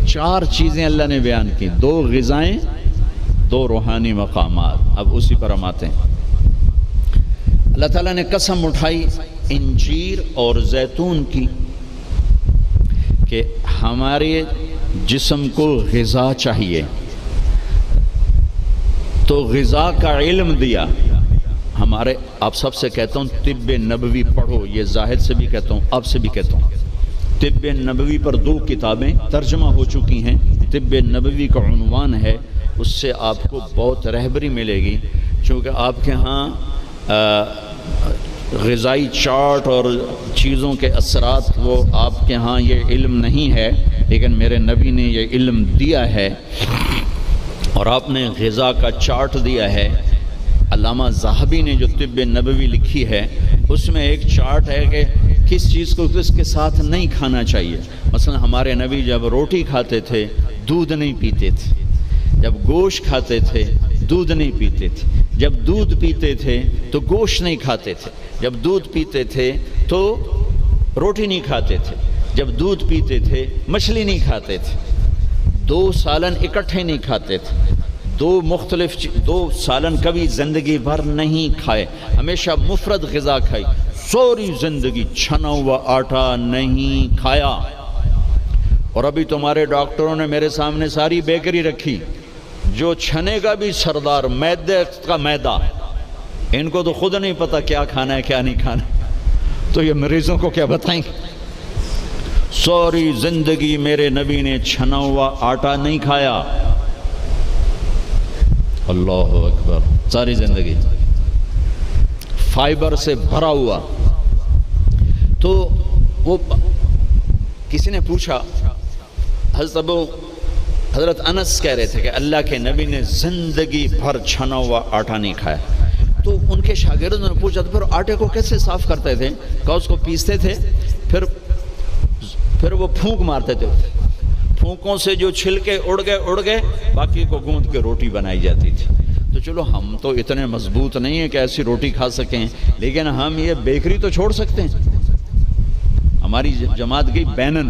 4 چیزیں اللہ نے بیان کی، 2 غذائیں، 2 روحانی مقامات۔ اب اسی پر ہم آتے ہیں۔ اللہ تعالیٰ نے قسم اٹھائی انجیر اور زیتون کی کہ ہمارے جسم کو غذا چاہیے، تو غذا کا علم دیا۔ ہمارے آپ سب سے کہتا ہوں طب نبوی پڑھو، یہ زاہد سے بھی کہتا ہوں، آپ سے بھی کہتا ہوں۔ طب نبوی پر 2 کتابیں ترجمہ ہو چکی ہیں، طب نبوی کا عنوان ہے، اس سے آپ کو بہت رہبری ملے گی، چونکہ آپ کے ہاں غذائی چارٹ اور چیزوں کے اثرات وہ آپ کے ہاں یہ علم نہیں ہے، لیکن میرے نبی نے یہ علم دیا ہے اور آپ نے غذا کا چارٹ دیا ہے۔ علامہ ذہبی نے جو طب نبوی لکھی ہے اس میں ایک چارٹ ہے کہ کس چیز کو کس کے ساتھ نہیں کھانا چاہیے۔ مثلا ہمارے نبی جب روٹی کھاتے تھے دودھ نہیں پیتے تھے، جب گوشت کھاتے تھے دودھ نہیں پیتے تھے، جب دودھ پیتے تھے تو گوشت نہیں کھاتے تھے، جب دودھ پیتے تھے تو روٹی نہیں کھاتے تھے، جب دودھ پیتے تھے مچھلی نہیں کھاتے تھے، 2 سالن اکٹھے نہیں کھاتے تھے، 2 سالن کبھی زندگی بھر نہیں کھائے، ہمیشہ مفرد غذا کھائی، سوری زندگی چھنا ہوا آٹا نہیں کھایا۔ اور ابھی تمہارے ڈاکٹروں نے میرے سامنے ساری بیکری رکھی، جو چھنے کا بھی سردار، میدے کا میدا، ان کو تو خود نہیں پتا کیا کھانا ہے کیا نہیں کھانا، تو یہ مریضوں کو کیا بتائیں گے؟ سوری زندگی میرے نبی نے چھنا ہوا آٹا نہیں کھایا۔ اللہ اکبر، ساری زندگی فائبر سے بھرا ہوا۔ تو وہ کسی نے پوچھا، حضرت انس کہہ رہے تھے کہ اللہ کے نبی نے زندگی بھر چھنا ہوا آٹا نہیں کھایا۔ تو ان کے شاگردوں نے پوچھا تو پھر آٹے کو کیسے صاف کرتے تھے؟ کہا اس کو پیستے تھے، پھر وہ پھونک مارتے تھے، پھونکوں سے جو چھلکے اڑ گئے باقی کو گوندھ کے روٹی بنائی جاتی تھی۔ تو چلو ہم تو اتنے مضبوط نہیں ہیں کہ ایسی روٹی کھا سکیں، لیکن ہم یہ بیکری تو چھوڑ سکتے ہیں۔ ہماری جماعت گئی بینن،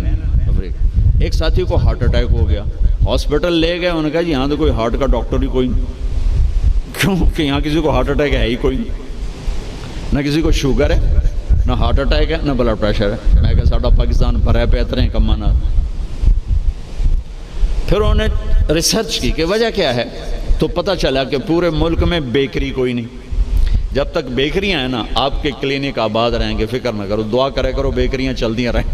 ایک ساتھی کو ہارٹ اٹیک ہو گیا، ہاسپٹل لے گئے، انہوں نے کہا جی یہاں تو کوئی ہارٹ کا ڈاکٹر ہی کوئی نہیں، کیونکہ یہاں کسی کو ہارٹ اٹیک ہے ہی کوئی نہیں، نہ کسی کو شوگر ہے، نہ ہارٹ اٹیک ہے، نہ بلڈ پریشر ہے۔ میں کہا ساڈا پاکستان بھرا پہ کمانا۔ پھر انہوں نے ریسرچ کی کہ وجہ کیا ہے، تو پتہ چلا کہ پورے ملک میں بیکری کوئی نہیں۔ جب تک بیکریاں ہیں نا آپ کے کلینک آباد رہیں گے، فکر نہ کرو، دعا کرے کرو بیکریاں چلدیاں رہیں۔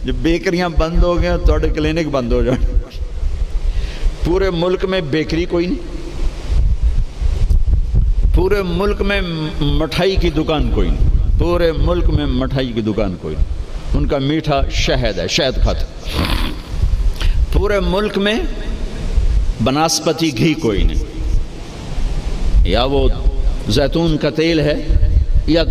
جب بیکریاں بند ہو گئے تو کلینک بند ہو جائیں۔ پورے ملک میں بیکری کوئی نہیں، پورے ملک میں مٹھائی کی دکان کوئی نہیں، پورے ملک میں مٹھائی کی دکان کوئی نہیں، ان کا میٹھا شہد ہے، شہد کھاتے۔ پورے ملک میں بناسپتی گھی کوئی نہیں، یا وہ زیتون کا تیل ہے یا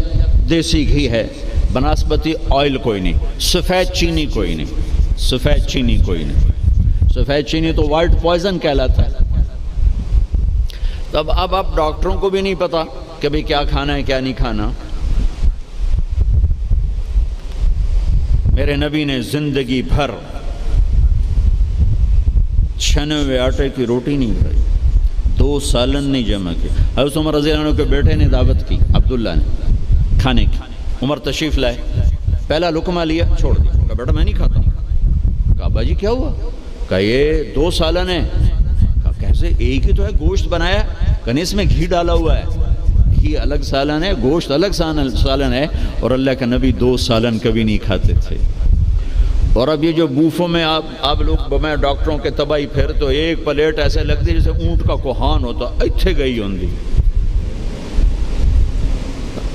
دیسی گھی ہے، بناسپتی آئل کوئی نہیں، سفید چینی کوئی نہیں، سفید چینی کوئی نہیں، سفید چینی تو وائٹ پوائزن کہلاتا ہے۔ تب اب ڈاکٹروں کو بھی نہیں پتا کہ بھئی کیا کھانا ہے کیا نہیں کھانا۔ میرے نبی نے زندگی بھر چھنے ہوئے آٹے کی روٹی نہیں کھائی، 2 سالن نہیں جمع کی۔ حضرت عمر رضی اللہ عنہ کے بیٹے نے دعوت کی، عبداللہ نے، کھانے کی۔ عمر تشریف لائے، پہلا لقمہ لیا، چھوڑ دیا، کہا بیٹا میں نہیں کھاتا ہوں۔ کہا ابا جی کیا ہوا؟ کہا یہ 2 سالن ہے۔ کہا کیسے؟ ایک ہی تو ہے، گوشت بنایا، کہنے اس میں گھی ڈالا ہوا ہے، گھی الگ سالن ہے، گوشت الگ سالن ہے، اور اللہ کے نبی 2 سالن کبھی نہیں کھاتے تھے۔ اور اب یہ جو بوفوں میں آپ لوگ میں ڈاکٹروں کے تباہی پھر تو ایک پلیٹ ایسے لگتی جیسے اونٹ کا کوہان ہوتا، اتھے گئی ہوندی۔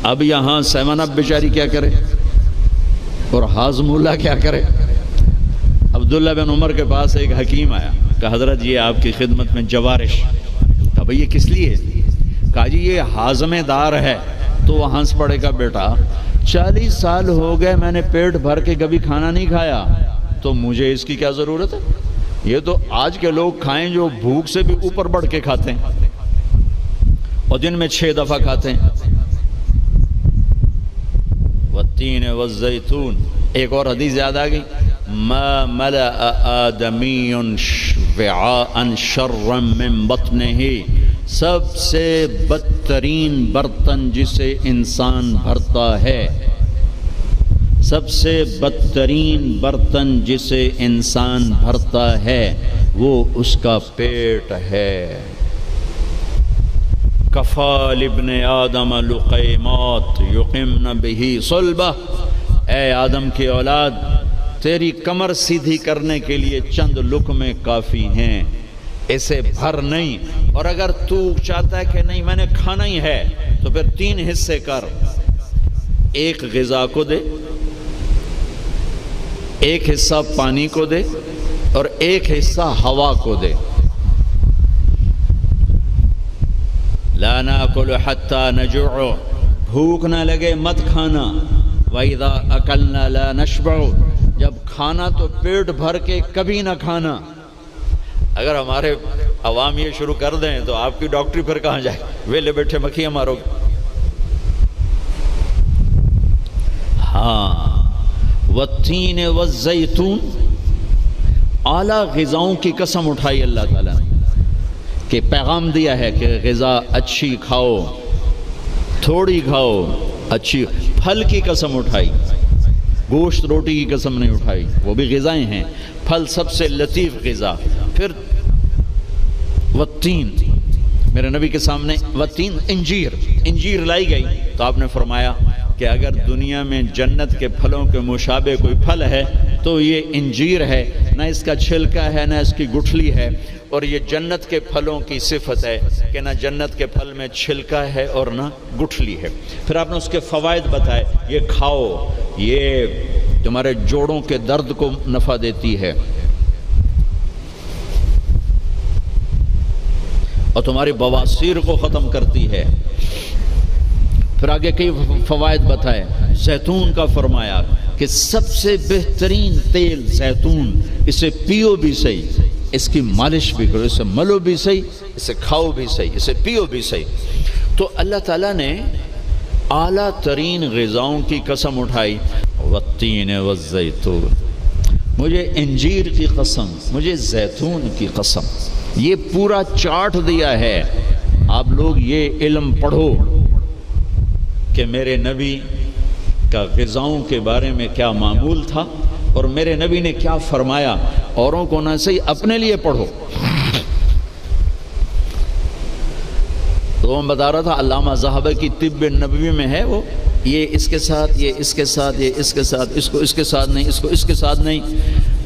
اب یہاں 7 اپ بیچاری کیا کرے اور ہاضم اللہ کیا کرے؟ عبداللہ بن عمر کے پاس ایک حکیم آیا، کہا حضرت یہ آپ کی خدمت میں جوارش۔ کہا بھئی یہ کس لیے؟ کہا جی یہ ہاضمے دار ہے۔ تو وہ ہنس پڑے گا، بیٹا 40 سال ہو گئے میں نے پیٹ بھر کے کبھی کھانا نہیں کھایا، تو مجھے اس کی کیا ضرورت ہے؟ یہ تو آج کے لوگ کھائیں جو بھوک سے بھی اوپر بڑھ کے کھاتے ہیں اور دن میں 6 دفعہ کھاتے ہیں۔ والتین والزیتون، ایک اور حدیث یاد آ گئی، ما ملأ آدمی وعاء شرا من بطنہ، سب سے بدترین برتن جسے انسان بھرتا ہے، سب سے بدترین برتن جسے انسان بھرتا ہے وہ اس کا پیٹ ہے۔ کفا لابن آدم لقیمات یقمن بہ صلبہ، اے آدم کی اولاد تیری کمر سیدھی کرنے کے لیے چند لقمے کافی ہیں، اسے بھر نہیں۔ اور اگر تو چاہتا ہے کہ نہیں میں نے کھانا ہی ہے تو پھر 3 حصے کر، ایک غذا کو دے، ایک حصہ پانی کو دے اور ایک حصہ ہوا کو دے۔ لا ناکل حتی نجوع، بھوک نہ لگے مت کھانا۔ وَإِذَا أَكَلْنَا لَا نَشْبَعُ، جب کھانا تو پیٹ بھر کے کبھی نہ کھانا۔ اگر ہمارے عوام یہ شروع کر دیں تو آپ کی ڈاکٹری پھر کہاں جائے، ویلے بیٹھے مکھیاں مارو گے۔ ہاں، والتین والزیتون، اعلیٰ غذاؤں کی قسم اٹھائی اللہ تعالیٰ نے کہ پیغام دیا ہے کہ غذا اچھی کھاؤ، تھوڑی کھاؤ، اچھی۔ پھل کی قسم اٹھائی، گوشت روٹی کی قسم نہیں اٹھائی، وہ بھی غذائیں ہیں۔ پھل سب سے لطیف غذا۔ پھر والتین، میرے نبی کے سامنے والتین، انجیر لائی گئی تو آپ نے فرمایا کہ اگر دنیا میں جنت کے پھلوں کے مشابہ کوئی پھل ہے تو یہ انجیر ہے، نہ اس کا چھلکا ہے نہ اس کی گٹھلی ہے، اور یہ جنت کے پھلوں کی صفت ہے کہ نہ جنت کے پھل میں چھلکا ہے اور نہ گٹھلی ہے۔ پھر آپ نے اس کے فوائد بتائے، یہ کھاؤ، یہ تمہارے جوڑوں کے درد کو نفع دیتی ہے اور تمہاری بواسیر کو ختم کرتی ہے۔ پھر آگے کئی فوائد بتائے۔ زیتون کا فرمایا کہ سب سے بہترین تیل زیتون، اسے پیو بھی صحیح، اس کی مالش بھی کرو، اسے ملو بھی صحیح، اسے کھاؤ بھی صحیح، اسے پیو بھی صحیح۔ تو اللہ تعالیٰ نے اعلیٰ ترین غذاؤں کی قسم اٹھائی، والتین والزیتون، مجھے انجیر کی قسم، مجھے زیتون کی قسم۔ یہ پورا چارٹ دیا ہے، آپ لوگ یہ علم پڑھو کہ میرے نبی کا غذاؤں کے بارے میں کیا معمول تھا اور میرے نبی نے کیا فرمایا۔ اوروں کو نہ صحیح، اپنے لیے پڑھو۔ تو میں بتا رہا تھا علامہ ذہبہ کی طب نبوی میں ہے وہ، یہ اس کے ساتھ، یہ اس کے ساتھ، یہ اس کے ساتھ، اس کو اس کے ساتھ نہیں، اس کو اس کے ساتھ نہیں۔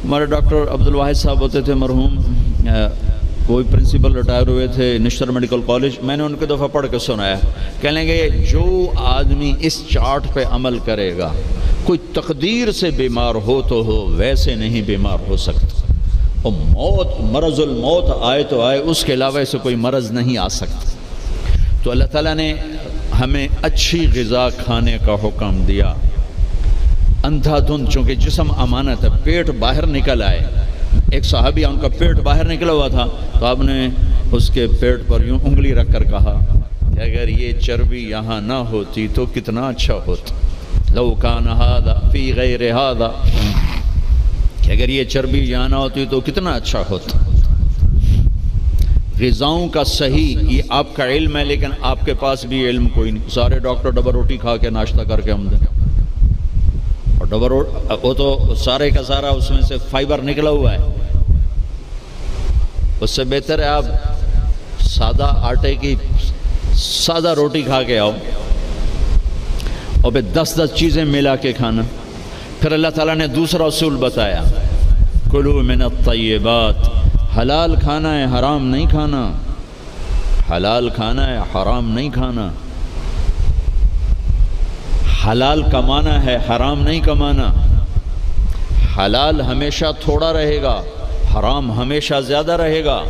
ہمارے ڈاکٹر عبدالواحد صاحب ہوتے تھے مرحوم، کوئی پرنسپل ریٹائر ہوئے تھے نشتر میڈیکل کالج، میں نے ان کو دفعہ پڑھ کے سنایا، کہنے لگے جو آدمی اس چارٹ پہ عمل کرے گا، کوئی تقدیر سے بیمار ہو تو ہو، ویسے نہیں بیمار ہو سکتا، اور موت، مرض الموت آئے تو آئے، اس کے علاوہ سے کوئی مرض نہیں آ سکتا۔ تو اللہ تعالیٰ نے ہمیں اچھی غذا کھانے کا حکم دیا۔ اندھا دھند، چونکہ جسم امانت ہے، پیٹ باہر نکل آئے، ایک صحابی ان کا پیٹ باہر نکلا ہوا تھا تو آپ نے اس کے پیٹ پر یوں انگلی رکھ کر کہا کہ اگر یہ چربی یہاں نہ ہوتی تو کتنا اچھا ہوتا، لو کان ھذا فی غیر ھذا، کہ اگر یہ چربی یہاں نہ ہوتی تو کتنا اچھا ہوتا۔ غذاؤں کا صحیح یہ آپ کا علم ہے، لیکن آپ کے پاس بھی علم کوئی نہیں۔ سارے ڈاکٹر ڈبل روٹی کھا کے ناشتہ کر کے ہم دیں، اور ڈبل روٹی وہ تو سارے کا سارا اس میں سے فائبر نکلا ہوا ہے، اس سے بہتر ہے آپ سادہ آٹے کی سادہ روٹی کھا کے آؤ اور پھر 10 چیزیں ملا کے کھانا۔ پھر اللہ تعالیٰ نے دوسرا اصول بتایا، کلوا من الطیبات، حلال کھانا ہے، حرام نہیں کھانا، حلال کھانا ہے، حرام نہیں کھانا، حلال کمانا ہے، حرام نہیں کمانا، حلال ہمیشہ تھوڑا رہے گا، حرام ہمیشہ زیادہ رہے گا۔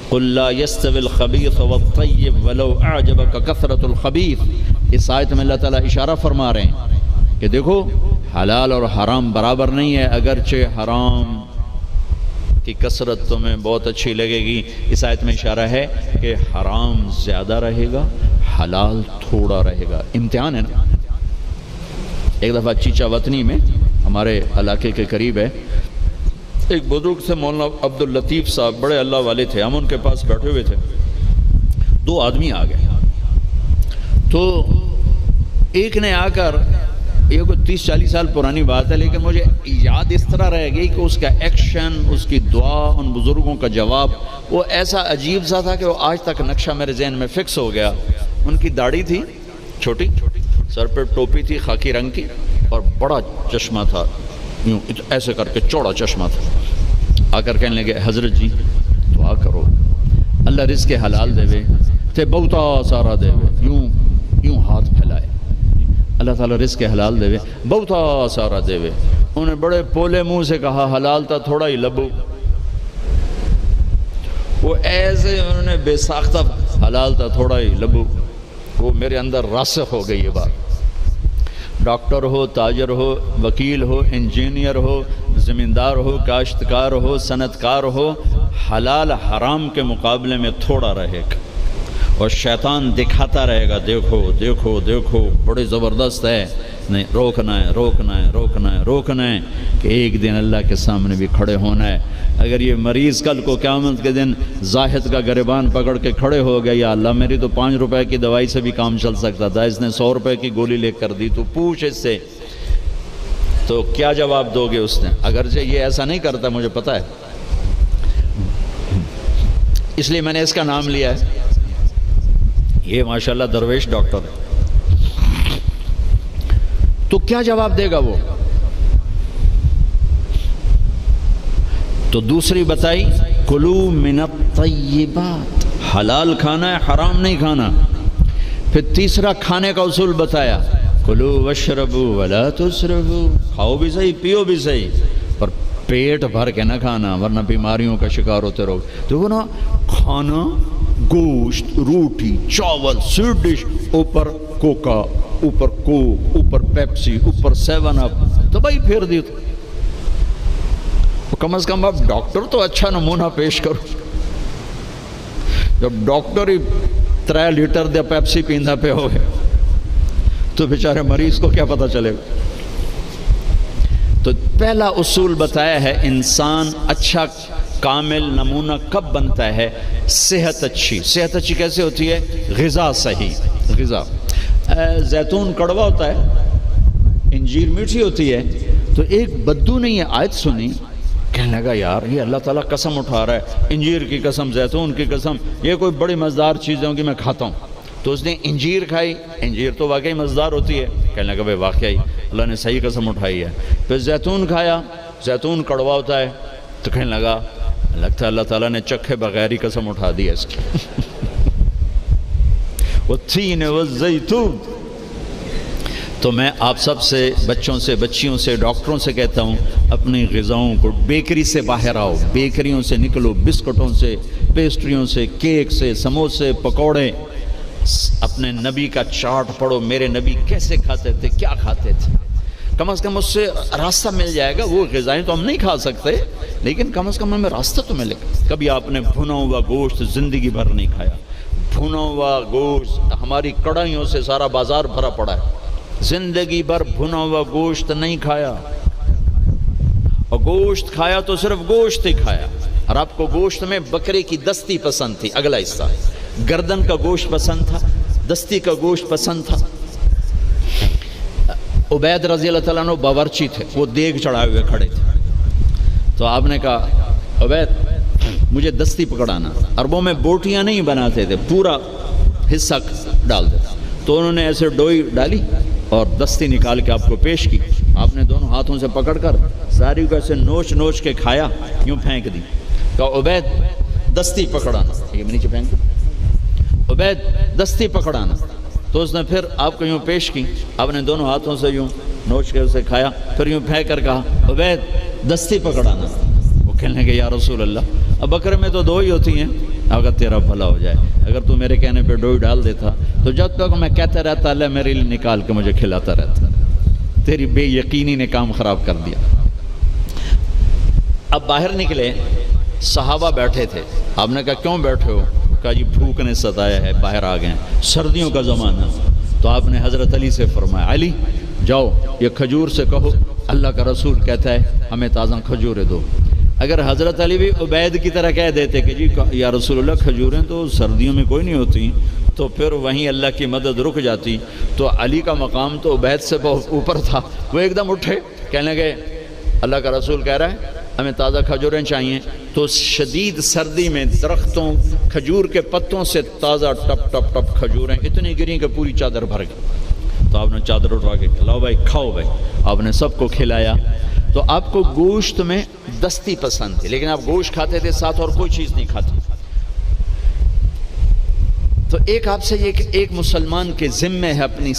قل لا يستوي الخبيث والطيب ولو اعجبك كثرة الخبيث، اس آیت میں اللہ تعالیٰ اشارہ فرما رہے ہیں کہ دیکھو حلال اور حرام برابر نہیں ہے، اگرچہ حرام کی کثرت تمہیں بہت اچھی لگے گی، اس آیت میں اشارہ ہے کہ حرام زیادہ رہے گا، حلال تھوڑا رہے گا۔ امتحان ہے نا۔ ایک دفعہ چیچا وطنی میں، ہمارے علاقے کے قریب ہے، ایک بزرگ سے مولانا عبداللطیف صاحب بڑے اللہ والے تھے، ہم ان کے پاس بیٹھے ہوئے تھے، دو آدمی آ گئے، تو ایک نے آ کر، یہ کوئی 30-40 سال پرانی بات ہے لیکن مجھے یاد اس طرح رہ گئی کہ اس کا ایکشن، اس کی دعا، ان بزرگوں کا جواب وہ ایسا عجیب سا تھا کہ وہ آج تک نقشہ میرے ذہن میں فکس ہو گیا۔ ان کی داڑھی تھی چھوٹی، سر پہ ٹوپی تھی خاکی رنگ کی، اور بڑا چشمہ تھا، یوں ایسے کر کے چوڑا چشمہ تھا۔ آ کر کہنے لگے حضرت جی دعا کرو اللہ رزق حلال دے وے تے بہتا سارا دے وے، یوں ہاتھ پھیلائے، اللہ تعالیٰ رزق حلال دے وے بہتا سارا دے وے۔ انہوں نے بڑے پولے منہ سے کہا حلال تا تھوڑا ہی لبو، وہ ایسے انہوں نے بے ساختہ حلال تا تھوڑا ہی لبو، وہ میرے اندر راسخ ہو گئی یہ بات۔ ڈاکٹر ہو، تاجر ہو، وکیل ہو، انجینئر ہو، زمیندار ہو، کاشتکار ہو، صنعت کار ہو، حلال حرام کے مقابلے میں تھوڑا رہے گا، اور شیطان دکھاتا رہے گا دیکھو دیکھو دیکھو بڑے زبردست ہے، نہیں روکنا ہے روکنا ہے روکنا ہے روکنا ہے کہ ایک دن اللہ کے سامنے بھی کھڑے ہونا ہے۔ اگر یہ مریض کل کو قیامت کے دن زاہد کا گریبان پکڑ کے کھڑے ہو گیا، یا اللہ میری تو 5 روپے کی دوائی سے بھی کام چل سکتا تھا، اس نے 100 روپے کی گولی لے کر دی، تو پوچھ اس سے، تو کیا جواب دو گے اس نے؟ اگرچہ یہ ایسا نہیں کرتا مجھے پتہ ہے، اس لیے میں نے اس کا نام لیا ہے، یہ ماشاءاللہ درویش ڈاکٹر ہے۔ تو کیا جواب دے گا وہ؟ تو دوسری بتائی کلو من الطیبات، حلال کھانا ہے حرام نہیں کھانا۔ پھر تیسرا کھانے کا اصول بتایا کلو واشربوا ولا تسرفوا، کھاؤ بھی صحیح پیو بھی صحیح، پر پیٹ بھر کے نہ کھانا ورنہ بیماریوں کا شکار ہوتے رہو۔ تو وہ نا کھانا گوشت، روٹی، چاول، سویٹ ڈش، اوپر کوکا، اوپر کوک، اوپر پیپسی، اوپر 7 اپ، تو بھائی پھیر دی تو کم از کم اب ڈاکٹر تو اچھا نمونہ پیش کرو۔ جب ڈاکٹر ہی 3 لیٹر دے پیپسی پیندا پہ ہو گئے تو بیچارے مریض کو کیا پتہ چلے گا؟ تو پہلا اصول بتایا ہے انسان اچھا کامل نمونہ کب بنتا ہے؟ صحت اچھی۔ صحت اچھی کیسے ہوتی ہے؟ غذا صحیح، غذا۔ زیتون کڑوا ہوتا ہے، انجیر میٹھی ہوتی ہے، تو ایک بدو نے یہ آیت سنی، کہنے لگا یار یہ اللہ تعالیٰ قسم اٹھا رہا ہے، انجیر کی قسم، زیتون کی قسم، یہ کوئی بڑی مزدار چیزیں ہوں گی میں کھاتا ہوں۔ تو اس نے انجیر کھائی، انجیر تو واقعی مزدار ہوتی ہے، کہنے لگا بھائی واقعی اللہ نے صحیح قسم اٹھائی ہے۔ پھر زیتون کھایا، زیتون کڑوا ہوتا ہے، تو کہنے لگا لگتا ہے اللہ تعالیٰ نے چکھے بغیر ہی قسم اٹھا دی ہے اس کی۔ والتین والزیتون۔ تو میں آپ سب سے، بچوں سے، بچیوں سے، ڈاکٹروں سے کہتا ہوں اپنی غذاؤں کو، بیکری سے باہر آؤ، بیکریوں سے نکلو، بسکٹوں سے، پیسٹریوں سے، کیک سے، سموسے، پکوڑے۔ اپنے نبی کا چارٹ پڑھو، میرے نبی کیسے کھاتے تھے، کیا کھاتے تھے، کم از کم اس سے راستہ مل جائے گا۔ وہ غذائیں تو ہم نہیں کھا سکتے لیکن کم از کم ہمیں راستہ تو ملے گا۔ کبھی آپ نے بھنا ہوا گوشت زندگی بھر نہیں کھایا، بھنا ہوا گوشت، ہماری کڑھائیوں سے سارا بازار بھرا پڑا ہے، زندگی بھر بھنا ہوا گوشت نہیں کھایا، اور گوشت کھایا تو صرف گوشت ہی کھایا۔ اور آپ کو گوشت میں بکرے کی دستی پسند تھی، اگلا حصہ گردن کا گوشت پسند تھا، دستی کا گوشت پسند تھا۔ عبید رضی اللہ تعالیٰ عنہ باورچی تھے، وہ دیگ چڑھائے ہوئے کھڑے تھے، تو آپ نے کہا عبید مجھے دستی پکڑانا۔ عربوں میں بوٹیاں نہیں بناتے تھے، پورا حصہ ڈال دیتے، تو انہوں نے ایسے ڈوئی ڈالی اور دستی نکال کے آپ کو پیش کی۔ آپ نے دونوں ہاتھوں سے پکڑ کر ساری کو ایسے نوچ نوچ کے کھایا، یوں پھینک دی۔ کہا عبید دستی پکڑانا، یہ نیچے پھینک دی، عبید دستی پکڑانا۔ تو اس نے پھر آپ کو یوں پیش کی، آپ نے دونوں ہاتھوں سے یوں نوچ کے اسے کھایا، پھر یوں پھینک کر کہا عبید دستی پکڑانا۔ وہ کہنے لگے یا رسول اللہ اب بکرے میں تو 2 ہی ہوتی ہیں، اگر تیرا بھلا ہو جائے، اگر تو میرے کہنے پہ ڈوئی ڈال دیتا تو جب تک میں کہتا رہتا اللہ میرے لیے نکال کے مجھے کھلاتا رہتا، تیری بے یقینی نے کام خراب کر دیا۔ اب باہر نکلے، صحابہ بیٹھے تھے، آپ نے کہا کیوں بیٹھے ہو؟ کہا جی بھوک نے ستایا ہے، باہر آ گئے ہیں، سردیوں کا زمانہ۔ تو آپ نے حضرت علی سے فرمایا علی جاؤ یہ کھجور سے کہو اللہ کا رسول کہتا ہے ہمیں تازہ کھجوریں دو۔ اگر حضرت علی بھی عبید کی طرح کہہ دیتے کہ جی یا رسول اللہ کھجوریں تو سردیوں میں کوئی نہیں ہوتی، تو پھر وہیں اللہ کی مدد رک جاتی۔ تو علی کا مقام تو عبید سے بہت اوپر تھا، وہ ایک دم اٹھے، کہنے لگے اللہ کا رسول کہہ رہا ہے ہمیں تازہ کھجوریں چاہیے۔ تو شدید سردی میں درختوں کھجور کے پتوں سے تازہ ٹپ ٹپ ٹپ کھجوریں اتنی گریں کہ پوری چادر بھر گئی۔ تو آپ نے چادر اٹھا کے کھلاؤ بھائی، کھاؤ بھائی، آپ نے سب کو کھلایا۔ تو آپ کو گوشت میں دستی پسند تھی، لیکن آپ گوشت کھاتے تھے ساتھ اور کوئی چیز نہیں کھاتے۔ تو ایک آپ سے یہ کہ ایک مسلمان کے ذمہ ہے اپنی